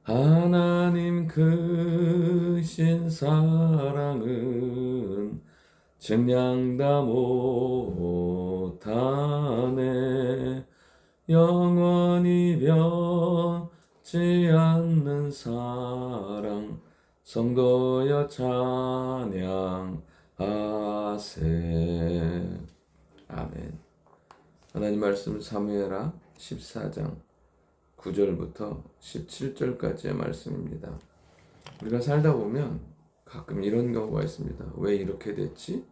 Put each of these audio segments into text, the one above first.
하나님 크신 사랑은 증량다 못하네. 영원히 변치 않는 사랑 성도여 찬양하세. 아멘. 하나님 말씀 사무엘하 14장 9절부터 17절까지의 말씀입니다. 우리가 살다 보면 가끔 이런 경우가 있습니다. 왜 이렇게 됐지?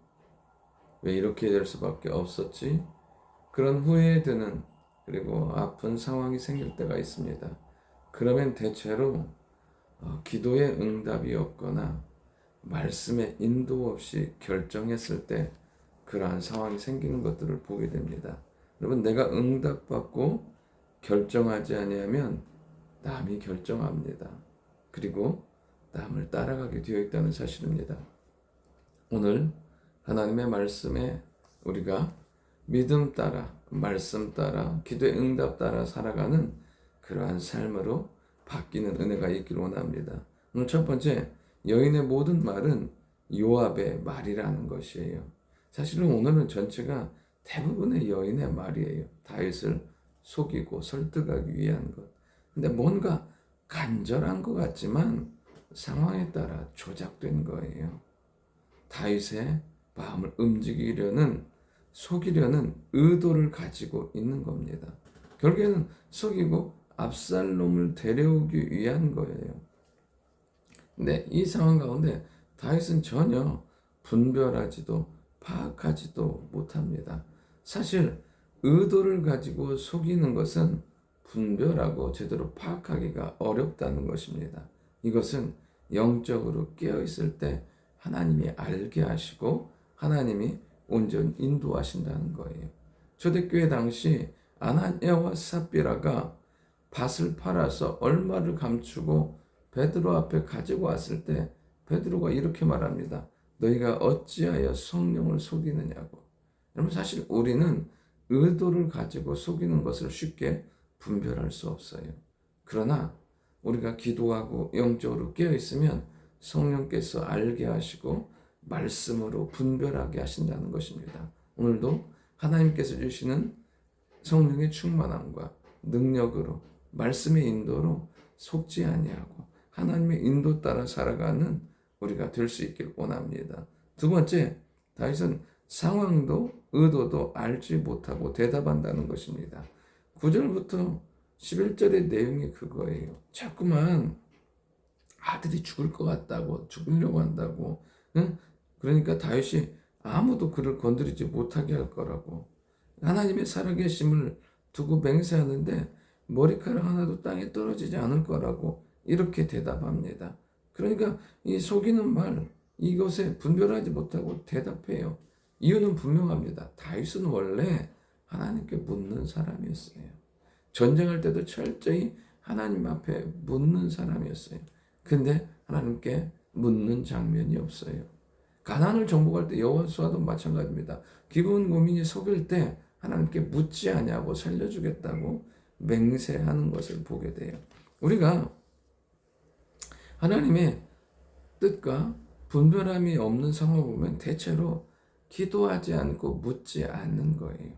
왜 이렇게 될 수밖에 없었지? 그런 후회에 드는, 그리고 아픈 상황이 생길 때가 있습니다. 그러면 대체로 기도의 응답이 없거나 말씀의 인도 없이 결정했을 때 그러한 상황이 생기는 것들을 보게 됩니다. 여러분, 내가 응답받고 결정하지 아니하면 남이 결정합니다. 그리고 남을 따라가게 되어 있다는 사실입니다. 오늘 하나님의 말씀에 우리가 믿음 따라, 말씀 따라, 기도의 응답 따라 살아가는 그러한 삶으로 바뀌는 은혜가 있기를 원합니다. 오늘 첫 번째, 여인의 모든 말은 요압의 말이라는 것이에요. 사실은 오늘은 전체가 대부분의 여인의 말이에요. 다윗을 속이고 설득하기 위한 것. 근데 뭔가 간절한 것 같지만 상황에 따라 조작된 거예요. 다윗의 마음을 움직이려는, 속이려는 의도를 가지고 있는 겁니다. 결국에는 속이고 압살롬을 데려오기 위한 거예요. 근데 이 상황 가운데 다윗은 전혀 분별하지도 파악하지도 못합니다. 사실 의도를 가지고 속이는 것은 분별하고 제대로 파악하기가 어렵다는 것입니다. 이것은 영적으로 깨어있을 때 하나님이 알게 하시고 하나님이 온전히 인도하신다는 거예요. 초대교회 당시 아나니아와 삽비라가 밭을 팔아서 얼마를 감추고 베드로 앞에 가지고 왔을 때 베드로가 이렇게 말합니다. 너희가 어찌하여 성령을 속이느냐고. 여러분, 사실 우리는 의도를 가지고 속이는 것을 쉽게 분별할 수 없어요. 그러나 우리가 기도하고 영적으로 깨어있으면 성령께서 알게 하시고 말씀으로 분별하게 하신다는 것입니다. 오늘도 하나님께서 주시는 성령의 충만함과 능력으로 말씀의 인도로 속지 아니하고 하나님의 인도 따라 살아가는 우리가 될 수 있길 원합니다. 두 번째, 다윗은 상황도 의도도 알지 못하고 대답한다는 것입니다. 9절부터 11절의 내용이 그거예요. 자꾸만 아들이 죽을 것 같다고, 죽으려고 한다고. 응? 그러니까 다윗이 아무도 그를 건드리지 못하게 할 거라고. 하나님의 살아계심을 두고 맹세하는데 머리카락 하나도 땅에 떨어지지 않을 거라고 이렇게 대답합니다. 그러니까 이 속이는 말, 이것에 분별하지 못하고 대답해요. 이유는 분명합니다. 다윗은 원래 하나님께 묻는 사람이었어요. 전쟁할 때도 철저히 하나님 앞에 묻는 사람이었어요. 근데 하나님께 묻는 장면이 없어요. 가나안을 정복할 때 여호수아도 마찬가지입니다. 기분 고민이 속일 때 하나님께 묻지 아니하고 살려주겠다고 맹세하는 것을 보게 돼요. 우리가 하나님의 뜻과 분별함이 없는 상황을 보면 대체로 기도하지 않고 묻지 않는 거예요.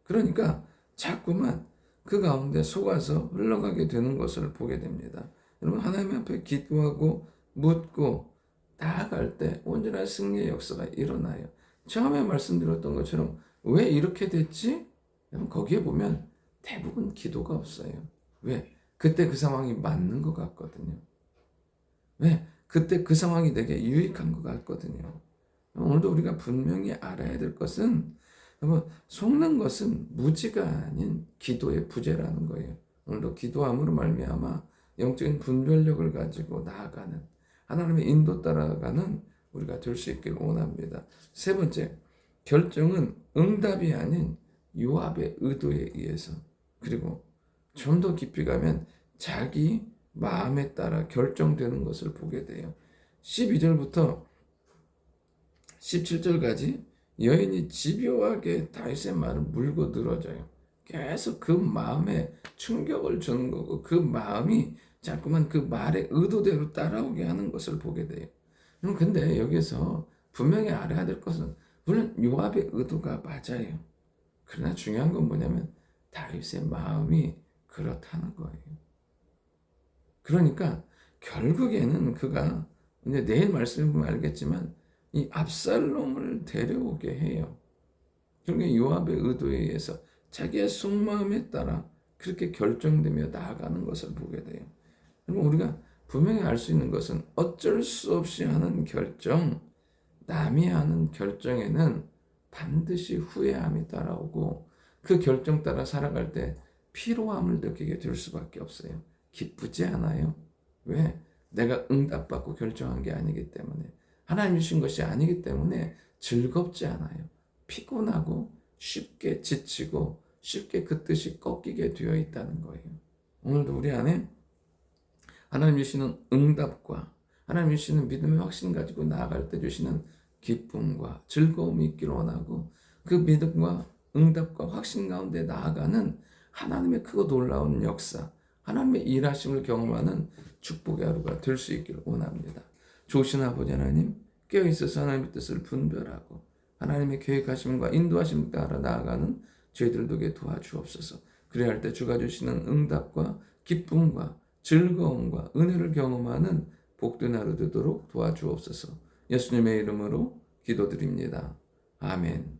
그러니까 자꾸만 그 가운데 속아서 흘러가게 되는 것을 보게 됩니다. 여러분, 하나님 앞에 기도하고 묻고 나아갈 때 온전한 승리의 역사가 일어나요. 처음에 말씀드렸던 것처럼 왜 이렇게 됐지? 여러분, 거기에 보면 대부분 기도가 없어요. 왜? 그때 그 상황이 맞는 것 같거든요. 왜? 그때 그 상황이 되게 유익한 것 같거든요. 오늘도 우리가 분명히 알아야 될 것은, 여러분, 속는 것은 무지가 아닌 기도의 부재라는 거예요. 오늘도 기도함으로 말미암아 영적인 분별력을 가지고 나아가는, 하나님의 인도 따라가는 우리가 될 수 있기를 원합니다. 세 번째, 결정은 응답이 아닌 요압의 의도에 의해서, 그리고 좀 더 깊이 가면 자기 마음에 따라 결정되는 것을 보게 돼요. 12절부터 17절까지 여인이 집요하게 다윗의 말을 물고 늘어져요. 계속 그 마음에 충격을 주는 거고 그 마음이 자꾸만 그 말의 의도대로 따라오게 하는 것을 보게 돼요. 근데 여기서 분명히 알아야 될 것은 물론 요압의 의도가 맞아요. 그러나 중요한 건 뭐냐면 다윗의 마음이 그렇다는 거예요. 그러니까 결국에는 그가 이제 내일 말씀해 보면 알겠지만 이 압살롬을 데려오게 해요. 결국에 요압의 의도에 의해서 자기의 속마음에 따라 그렇게 결정되며 나아가는 것을 보게 돼요. 그럼 우리가 분명히 알 수 있는 것은 어쩔 수 없이 하는 결정, 남이 하는 결정에는 반드시 후회함이 따라오고 그 결정 따라 살아갈 때 피로함을 느끼게 될 수밖에 없어요. 기쁘지 않아요. 왜? 내가 응답받고 결정한 게 아니기 때문에 하나님이 주신 것이 아니기 때문에 즐겁지 않아요. 피곤하고 쉽게 지치고 쉽게 그 뜻이 꺾이게 되어 있다는 거예요. 오늘도 우리 안에 하나님 주시는 응답과 하나님 주시는 믿음의 확신 가지고 나아갈 때 주시는 기쁨과 즐거움이 있기를 원하고 그 믿음과 응답과 확신 가운데 나아가는 하나님의 크고 놀라운 역사, 하나님의 일하심을 경험하는 축복의 하루가 될 수 있기를 원합니다. 좋으신 아버지 하나님, 깨어있어서 하나님의 뜻을 분별하고 하나님의 계획하심과 인도하심을 따라 나아가는 저희들 되게 도와주옵소서. 그래야 할 때 주가 주시는 응답과 기쁨과 즐거움과 은혜를 경험하는 복된 하루 되도록 도와주옵소서. 예수님의 이름으로 기도드립니다. 아멘.